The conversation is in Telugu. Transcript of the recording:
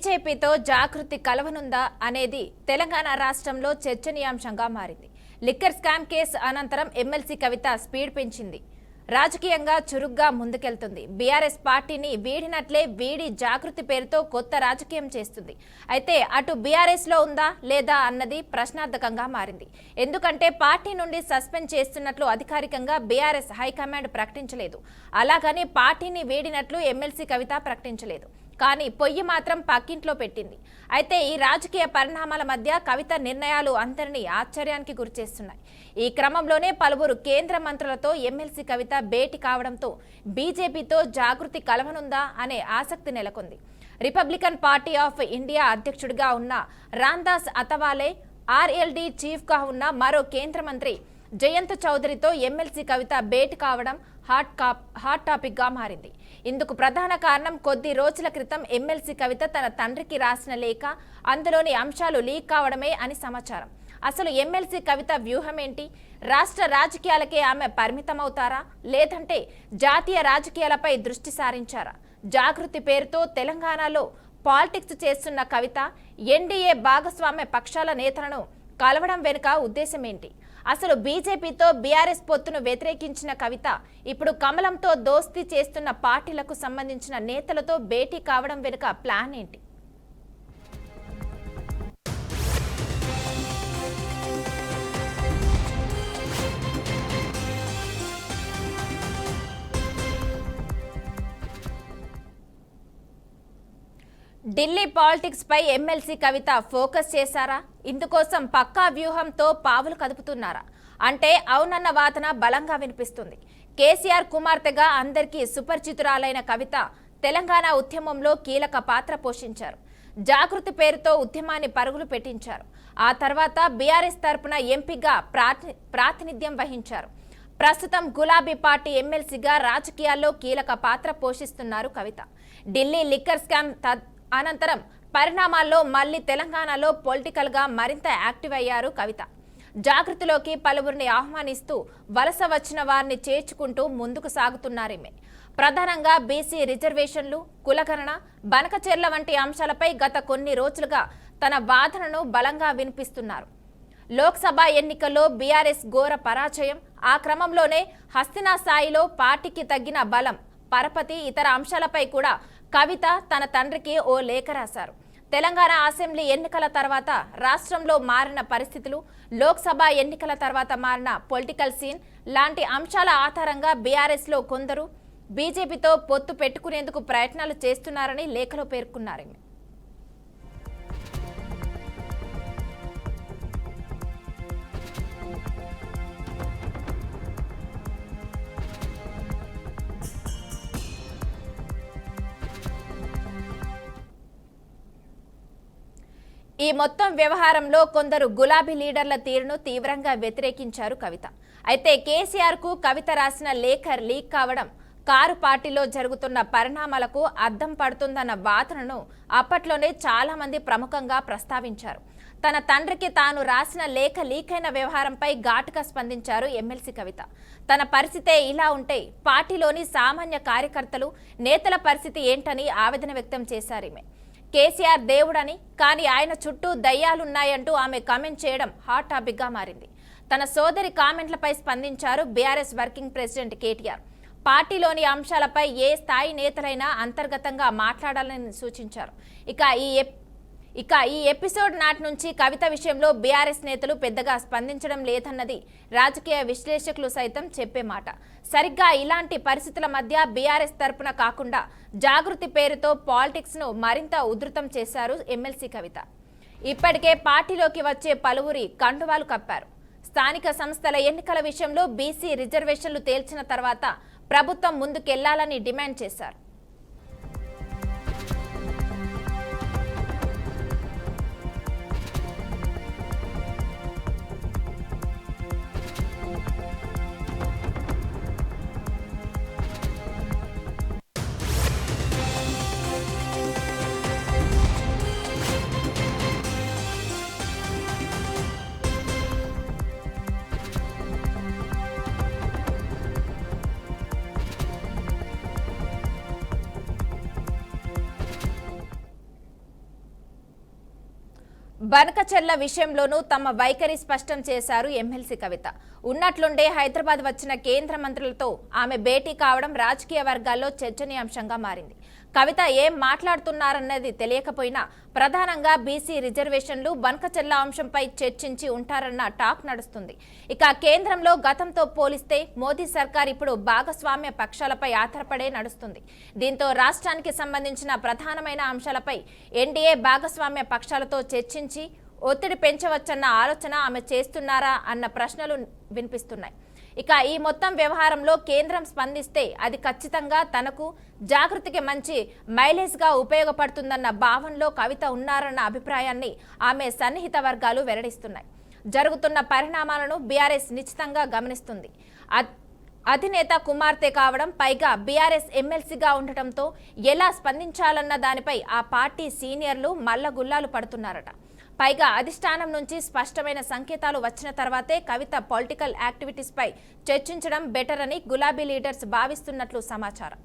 బీజేపీతో జాగృతి కలవనుందా అనేది తెలంగాణ రాష్ట్రంలో చర్చనీయాంశంగా మారింది. లిక్కర్ స్కామ్ కేసు అనంతరం ఎమ్మెల్సీ కవిత స్పీడ్ పెంచింది. రాజకీయంగా చురుగ్గా ముందుకెళ్తుంది. బీఆర్ఎస్ పార్టీని వీడినట్లే వీడి జాగృతి పేరుతో కొత్త రాజకీయం చేస్తుంది. అయితే అటు బీఆర్ఎస్ లో ఉందా లేదా అన్నది ప్రశ్నార్థకంగా మారింది. ఎందుకంటే పార్టీ నుండి సస్పెండ్ చేస్తున్నట్లు అధికారికంగా బీఆర్ఎస్ హైకమాండ్ ప్రకటించలేదు. అలాగని పార్టీని వీడినట్లు ఎమ్మెల్సీ కవిత ప్రకటించలేదు. కానీ పొయ్యి మాత్రం పక్కింట్లో పెట్టింది. అయితే ఈ రాజకీయ పరిణామాల మధ్య కవిత నిర్ణయాలు అందరినీ ఆశ్చర్యానికి గురిచేస్తున్నాయి. ఈ క్రమంలోనే పలువురు కేంద్ర మంత్రులతో ఎమ్మెల్సీ కవిత భేటీ కావడంతో బీజేపీతో జాగృతి కలవనుందా అనే ఆసక్తి నెలకొంది. రిపబ్లికన్ పార్టీ ఆఫ్ ఇండియా అధ్యక్షుడిగా ఉన్న రాందాస్ అతవాలే, ఆర్ఎల్డీ చీఫ్గా ఉన్న మరో కేంద్ర మంత్రి జయంత్ చౌదరితో ఎమ్మెల్సీ కవిత భేటీ కావడం హాట్ టాపిక్ గా మారింది. ఇందుకు ప్రధాన కారణం కొద్ది రోజుల క్రితం ఎమ్మెల్సీ కవిత తన తండ్రికి రాసిన లేఖ, అందులోని అంశాలు లీక్ కావడమే అని సమాచారం. అసలు ఎమ్మెల్సీ కవిత వ్యూహం ఏంటి? రాష్ట్ర రాజకీయాలకే ఆమె పరిమితమవుతారా, లేదంటే జాతీయ రాజకీయాలపై దృష్టి సారించారా? జాగృతి పేరుతో తెలంగాణలో పాలిటిక్స్ చేస్తున్న కవిత ఎన్డీఏ భాగస్వామ్య పక్షాల నేతలను కలవడం వెనుక ఉద్దేశం ఏంటి? అసలు బీజేపీతో బీఆర్ఎస్ పొత్తును వ్యతిరేకించిన కవిత ఇప్పుడు కమలంతో దోస్తీ చేస్తున్న పార్టీలకు సంబంధించిన నేతలతో భేటీ కావడం వెనుక ప్లాన్ ఏంటి? ఢిల్లీ పాలిటిక్స్ పై ఎమ్మెల్సీ కవిత ఫోకస్ చేశారా? ఇందుకోసం పక్కా వ్యూహంతో పావులు కదుపుతున్నారా అంటే అవునన్న వాదన బలంగా వినిపిస్తుంది. కేసీఆర్ కుమార్తెగా అందరికీ సుపరిచితురాలైన కవిత తెలంగాణ ఉద్యమంలో కీలక పాత్ర పోషించారు. జాగృతి పేరుతో ఉద్యమాన్ని పరుగులు పెట్టించారు. ఆ తర్వాత బీఆర్ఎస్ తరపున ఎంపీగా ప్రాతినిధ్యం వహించారు. ప్రస్తుతం గులాబీ పార్టీ ఎమ్మెల్సీగా రాజకీయాల్లో కీలక పాత్ర పోషిస్తున్నారు కవిత. ఢిల్లీ లిక్కర్ స్కామ్ అనంతరం పరిణామాల్లో మళ్లీ తెలంగాణలో పొలిటికల్ గా మరింత యాక్టివ్ అయ్యారు కవిత. జాగృతిలోకి పలువురిని ఆహ్వానిస్తూ వలస వచ్చిన వారిని చేర్చుకుంటూ ముందుకు సాగుతున్నారీమె. ప్రధానంగా బీసీ రిజర్వేషన్లు, కులగణన, బనకచెర్ల వంటి అంశాలపై గత కొన్ని రోజులుగా తన వాదనను బలంగా వినిపిస్తున్నారు. లోక్సభ ఎన్నికల్లో బీఆర్ఎస్ ఘోర పరాజయం, ఆ క్రమంలోనే హస్తినా స్థాయిలో పార్టీకి తగ్గిన బలం, పరపతి, ఇతర అంశాలపై కూడా కవిత తన తండ్రికి ఓ లేఖ రాశారు. తెలంగాణ అసెంబ్లీ ఎన్నికల తర్వాత రాష్ట్రంలో మారిన పరిస్థితులు, లోక్సభ ఎన్నికల తర్వాత మారిన పొలిటికల్ సీన్ లాంటి అంశాల ఆధారంగా బీఆర్ఎస్ లో కొందరు బీజేపీతో పొత్తు పెట్టుకునేందుకు ప్రయత్నాలు చేస్తున్నారని లేఖలో పేర్కొన్నారు. ఈ మొత్తం వ్యవహారంలో కొందరు గులాబీ లీడర్ల తీరును తీవ్రంగా వ్యతిరేకించారు కవిత. అయితే కేసీఆర్ కు కవిత రాసిన లేఖ లీక్ కావడం కారు పార్టీలో జరుగుతున్న పరిణామాలకు అద్దం పడుతుందన్న వాదనను అప్పట్లోనే చాలా మంది ప్రముఖంగా ప్రస్తావించారు. తన తండ్రికి తాను రాసిన లేఖ లీక్ అయిన వ్యవహారంపై ఘాటుగా స్పందించారు ఎమ్మెల్సీ కవిత. తన పరిస్థితే ఇలా ఉంటే పార్టీలోని సామాన్య కార్యకర్తలు, నేతల పరిస్థితి ఏంటని ఆవేదన వ్యక్తం చేశారు. కేసీఆర్ దేవుడని, కానీ ఆయన చుట్టూ దయ్యాలున్నాయంటూ ఆమె కామెంట్ చేయడం హాట్ టాపిక్ గా మారింది. తన సోదరి కామెంట్లపై స్పందించారు బీఆర్ఎస్ వర్కింగ్ ప్రెసిడెంట్ కేటీఆర్. పార్టీలోని అంశాలపై ఏ స్థాయి నేతలైనా అంతర్గతంగా మాట్లాడాలని సూచించారు. ఇక ఈ ఎపిసోడ్ నాటి నుంచి కవిత విషయంలో బీఆర్ఎస్ నేతలు పెద్దగా స్పందించడం లేదన్నది రాజకీయ విశ్లేషకులు సైతం చెప్పే మాట. సరిగ్గా ఇలాంటి పరిస్థితుల మధ్య బీఆర్ఎస్ తరపున కాకుండా జాగృతి పేరుతో పాలిటిక్స్ ను మరింత ఉధృతం చేశారు ఎమ్మెల్సీ కవిత. ఇప్పటికే పార్టీలోకి వచ్చే పలువురి కండువాలు కప్పారు. స్థానిక సంస్థల ఎన్నికల విషయంలో బీసీ రిజర్వేషన్లు తేల్చిన తర్వాత ప్రభుత్వం ముందుకెళ్లాలని డిమాండ్ చేశారు. బనకచెర్ల విషయంలోనూ తమ వైఖరి స్పష్టం చేశారు ఎమ్మెల్సీ కవిత. ఉన్నట్లుండే హైదరాబాద్ వచ్చిన కేంద్ర మంత్రులతో ఆమె భేటీ కావడం రాజకీయ వర్గాల్లో చర్చనీయాంశంగా మారింది. కవిత ఏం మాట్లాడుతున్నారన్నది తెలియకపోయినా ప్రధానంగా బీసీ రిజర్వేషన్లు, బనకచెర్ల అంశంపై చర్చించి ఉంటారన్న టాక్ నడుస్తుంది. ఇక కేంద్రంలో గతంతో పోలిస్తే మోదీ సర్కార్ ఇప్పుడు భాగస్వామ్య పక్షాలపై ఆధారపడే నడుస్తుంది. దీంతో రాష్ట్రానికి సంబంధించిన ప్రధానమైన అంశాలపై ఎన్డీఏ భాగస్వామ్య పక్షాలతో చర్చించి ఒత్తిడి పెంచవచ్చన్న ఆలోచన ఆమె చేస్తున్నారా అన్న ప్రశ్నలు వినిపిస్తున్నాయి. ఇక ఈ మొత్తం వ్యవహారంలో కేంద్రం స్పందిస్తే అది ఖచ్చితంగా తనకు జాగృతికి మంచి మైలేజ్గా ఉపయోగపడుతుందన్న భావనలో కవిత ఉన్నారన్న అభిప్రాయాన్ని ఆమె సన్నిహిత వర్గాలు వెల్లడిస్తున్నాయి. జరుగుతున్న పరిణామాలను బీఆర్ఎస్ నిశ్చితంగా గమనిస్తుంది. అధినేత కుమార్తె కావడం, పైగా బీఆర్ఎస్ ఎమ్మెల్సీగా ఉండటంతో ఎలా స్పందించాలన్న దానిపై ఆ పార్టీ సీనియర్లు మల్లగుల్లాలు పడుతున్నారట. పైగా అధిష్టానం నుంచి స్పష్టమైన సంకేతాలు వచ్చిన తర్వాతే కవిత పొలిటికల్ యాక్టివిటీస్ పై చర్చించడం బెటర్ అని గులాబీ లీడర్స్ భావిస్తున్నట్లు సమాచారం.